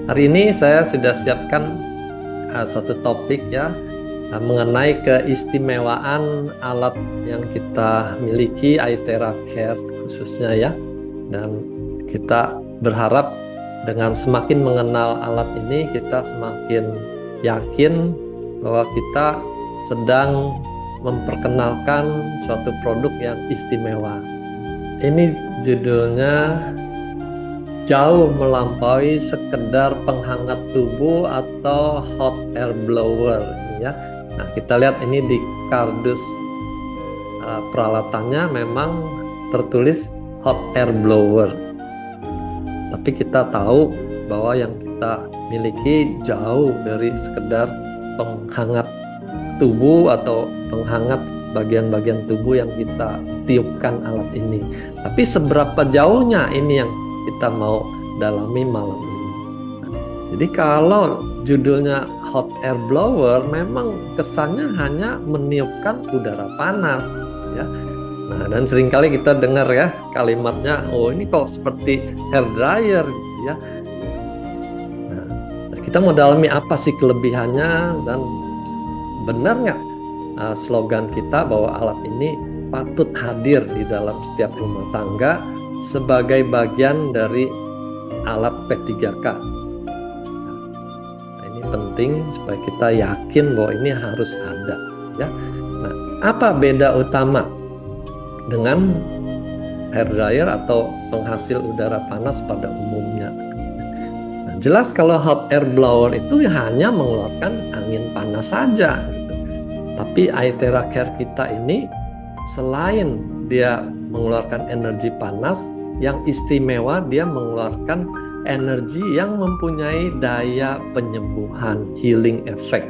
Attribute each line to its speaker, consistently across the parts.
Speaker 1: Hari ini saya sudah siapkan satu topik ya, mengenai keistimewaan alat yang kita miliki, Aithera Care khususnya ya. Dan kita berharap dengan semakin mengenal alat ini, kita semakin yakin bahwa kita sedang memperkenalkan suatu produk yang istimewa. Ini judulnya jauh melampaui sekedar penghangat tubuh atau hot air blower ya. Nah, kita lihat ini di kardus peralatannya memang tertulis hot air blower. Tapi kita tahu bahwa yang kita miliki jauh dari sekedar penghangat tubuh atau penghangat bagian-bagian tubuh yang kita tiupkan alat ini. Tapi seberapa jauhnya ini yang kita mau dalami malam ini. Jadi kalau judulnya hot air blower, memang kesannya hanya meniupkan udara panas ya. Nah, dan seringkali kita dengar ya kalimatnya, oh ini kok seperti hair dryer gitu ya. Nah, kita mau dalami apa sih kelebihannya, dan benar nggak slogan kita bahwa alat ini patut hadir di dalam setiap rumah tangga sebagai bagian dari alat P3K. Nah, ini penting supaya kita yakin bahwa ini harus ada ya. Nah, apa beda utama dengan hair dryer atau penghasil udara panas pada umumnya? Nah, jelas kalau hot air blower itu hanya mengeluarkan angin panas saja gitu. Tapi Aithera Care kita ini selain dia mengeluarkan energi panas, yang istimewa dia mengeluarkan energi yang mempunyai daya penyembuhan, healing effect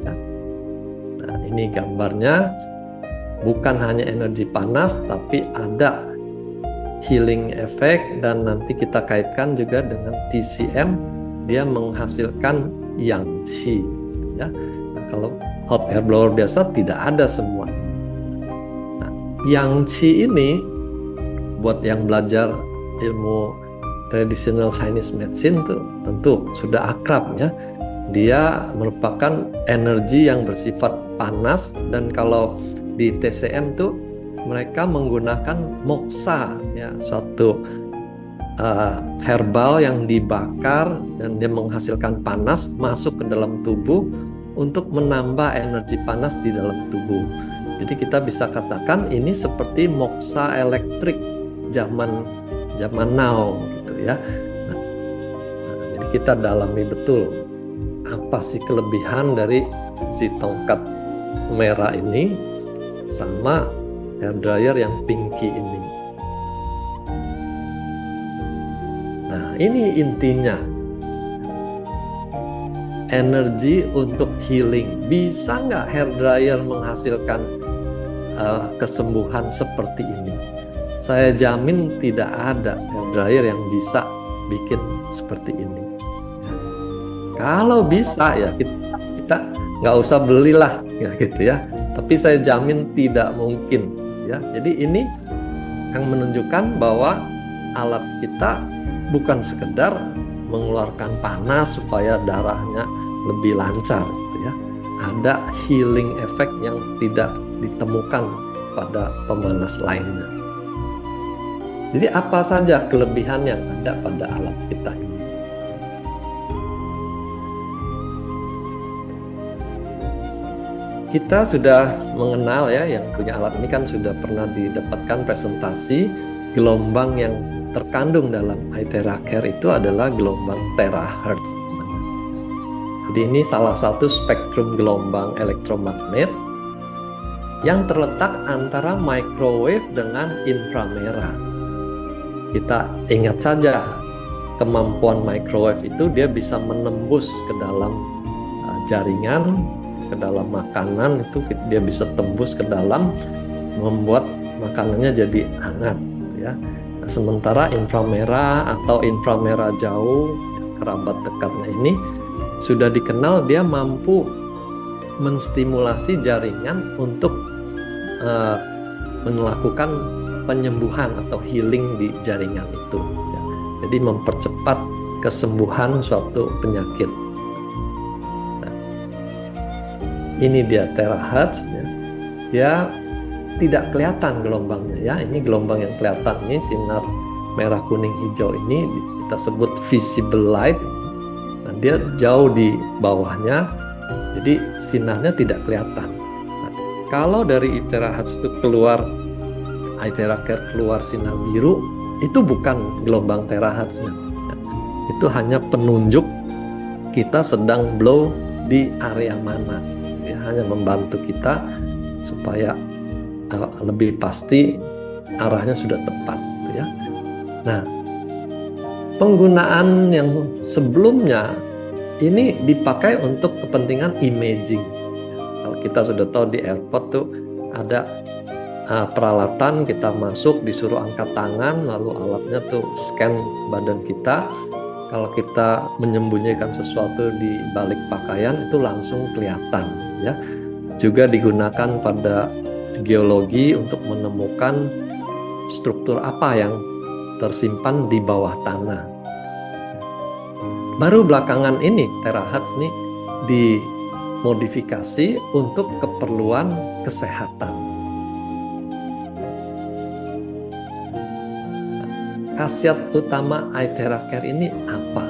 Speaker 1: ya. Nah, ini gambarnya bukan hanya energi panas, tapi ada healing effect, dan nanti kita kaitkan juga dengan TCM, dia menghasilkan yang qi ya. Nah, kalau hot air blower biasa tidak ada semua. Nah, yang qi ini buat yang belajar ilmu traditional Chinese medicine tuh tentu sudah akrab ya. Dia merupakan energi yang bersifat panas, dan kalau di TCM tuh mereka menggunakan moxa ya, suatu herbal yang dibakar dan dia menghasilkan panas masuk ke dalam tubuh untuk menambah energi panas di dalam tubuh. Jadi kita bisa katakan ini seperti moxa elektrik zaman now gitu ya. Nah, jadi kita dalami betul apa sih kelebihan dari si tongkat merah ini sama hair dryer yang pinky ini. Nah, ini intinya. Energi untuk healing. Bisa nggak hair dryer menghasilkan kesembuhan seperti ini? Saya jamin tidak ada hair dryer yang bisa bikin seperti ini. Kalau bisa ya kita nggak usah belilah ya gitu ya. Tapi saya jamin tidak mungkin ya. Jadi ini yang menunjukkan bahwa alat kita bukan sekedar mengeluarkan panas supaya darahnya lebih lancar gitu ya. Ada healing effect yang tidak ditemukan pada pemanas lainnya. Jadi apa saja kelebihan yang ada pada alat kita ini? Kita sudah mengenal ya, yang punya alat ini kan sudah pernah didapatkan presentasi gelombang yang terkandung dalam Aithera Care itu adalah gelombang terahertz. Jadi ini salah satu spektrum gelombang elektromagnet yang terletak antara microwave dengan inframerah. Kita ingat saja kemampuan microwave itu dia bisa menembus ke dalam jaringan, ke dalam makanan, itu dia bisa tembus ke dalam, membuat makanannya jadi hangat ya. Nah, sementara inframerah atau inframerah jauh, kerabat dekatnya ini sudah dikenal dia mampu menstimulasi jaringan untuk melakukan penyembuhan atau healing di jaringan itu ya. Jadi mempercepat kesembuhan suatu penyakit. Nah, ini dia terahertz ya. Dia tidak kelihatan gelombangnya ya. Ini gelombang yang kelihatan, ini sinar merah kuning hijau ini kita sebut visible light. Nah, dia jauh di bawahnya, jadi sinarnya tidak kelihatan. Nah, kalau dari terahertz itu keluar keluar sinar biru, itu bukan gelombang terahertznya. Nah, itu hanya penunjuk kita sedang blow di area mana. Ya, hanya membantu kita supaya lebih pasti arahnya sudah tepat ya. Nah, penggunaan yang sebelumnya ini dipakai untuk kepentingan imaging. Kalau kita sudah tahu di airport tuh ada peralatan, kita masuk disuruh angkat tangan, lalu alatnya tuh scan badan kita. Kalau kita menyembunyikan sesuatu di balik pakaian itu langsung kelihatan ya. Juga digunakan pada geologi untuk menemukan struktur apa yang tersimpan di bawah tanah. Baru belakangan ini terahertz nih dimodifikasi untuk keperluan kesehatan. Khasiat utama iTeraCare ini apa?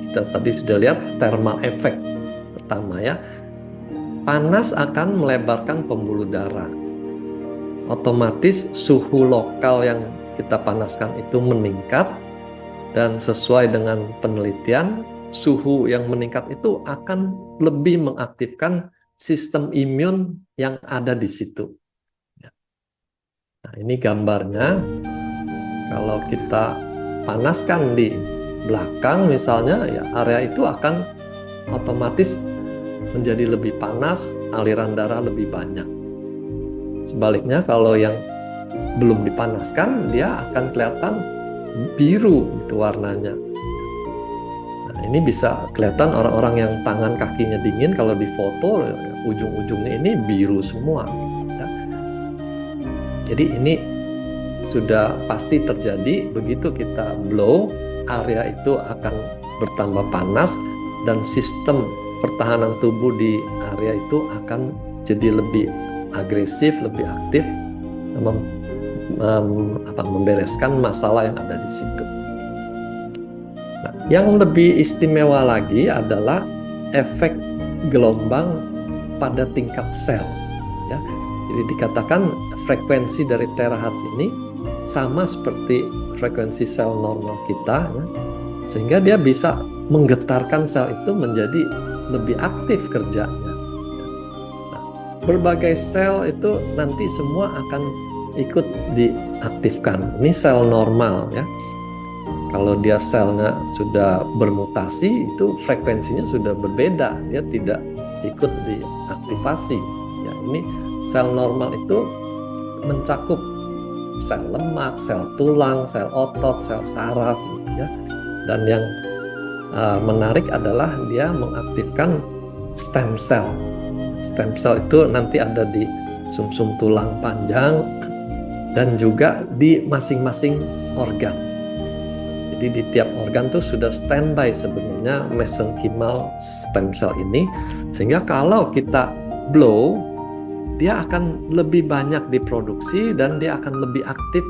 Speaker 1: Kita tadi sudah lihat thermal effect pertama ya. Panas akan melebarkan pembuluh darah. Otomatis suhu lokal yang kita panaskan itu meningkat, dan sesuai dengan penelitian, suhu yang meningkat itu akan lebih mengaktifkan sistem imun yang ada di situ. Nah, ini gambarnya. Kalau kita panaskan di belakang misalnya, ya area itu akan otomatis menjadi lebih panas, aliran darah lebih banyak. Sebaliknya kalau yang belum dipanaskan, dia akan kelihatan biru itu warnanya. Nah, ini bisa kelihatan orang-orang yang tangan kakinya dingin, kalau di foto ujung-ujungnya ini biru semua ya. Jadi ini sudah pasti terjadi. Begitu kita blow, area itu akan bertambah panas dan sistem pertahanan tubuh di area itu akan jadi lebih agresif, lebih aktif, membereskan masalah yang ada di situ. Nah, yang lebih istimewa lagi adalah efek gelombang pada tingkat sel. Ya. Jadi dikatakan frekuensi dari terahertz ini sama seperti frekuensi sel normal kita, ya, sehingga dia bisa menggetarkan sel itu menjadi lebih aktif kerjanya. Nah, berbagai sel itu nanti semua akan ikut diaktifkan. Ini sel normal ya. Kalau dia selnya sudah bermutasi, itu frekuensinya sudah berbeda, dia tidak ikut diaktifasi. Ya, ini sel normal itu mencakup sel lemak, sel tulang, sel otot, sel saraf, ya. Dan yang menarik adalah dia mengaktifkan stem cell. Stem cell itu nanti ada di sumsum tulang panjang dan juga di masing-masing organ. Jadi di tiap organ tuh sudah standby sebenarnya mesenchymal stem cell ini, sehingga kalau kita blow, dia akan lebih banyak diproduksi dan dia akan lebih aktif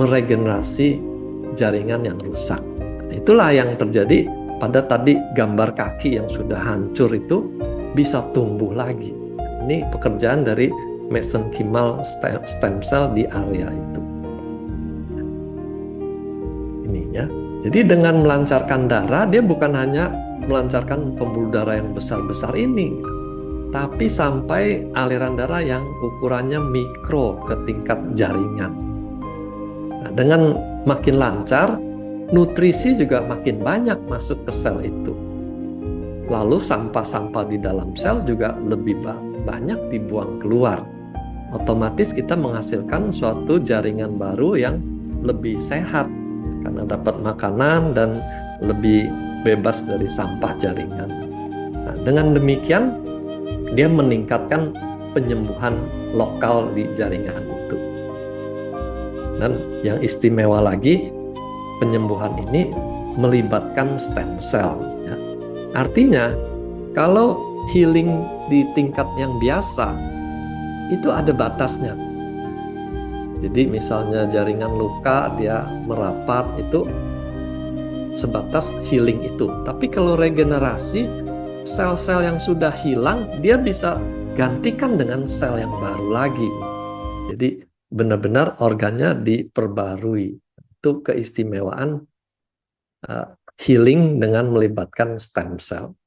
Speaker 1: meregenerasi jaringan yang rusak. Itulah yang terjadi pada tadi gambar kaki yang sudah hancur itu bisa tumbuh lagi. Ini pekerjaan dari mesenchymal stem cell di area itu. Ini ya. Jadi dengan melancarkan darah, dia bukan hanya melancarkan pembuluh darah yang besar-besar ini, tapi sampai aliran darah yang ukurannya mikro ke tingkat jaringan. Nah, dengan makin lancar, nutrisi juga makin banyak masuk ke sel itu. Lalu sampah-sampah di dalam sel juga lebih banyak dibuang keluar. Otomatis kita menghasilkan suatu jaringan baru yang lebih sehat karena dapat makanan dan lebih bebas dari sampah jaringan. Nah, dengan demikian dia meningkatkan penyembuhan lokal di jaringan itu. Dan yang istimewa lagi, penyembuhan ini melibatkan stem cell. Ya. Artinya, kalau healing di tingkat yang biasa, itu ada batasnya. Jadi misalnya jaringan luka, dia merapat, itu sebatas healing itu. Tapi kalau regenerasi, sel-sel yang sudah hilang, dia bisa gantikan dengan sel yang baru lagi. Jadi benar-benar organnya diperbarui. Itu keistimewaan healing dengan melibatkan stem cell.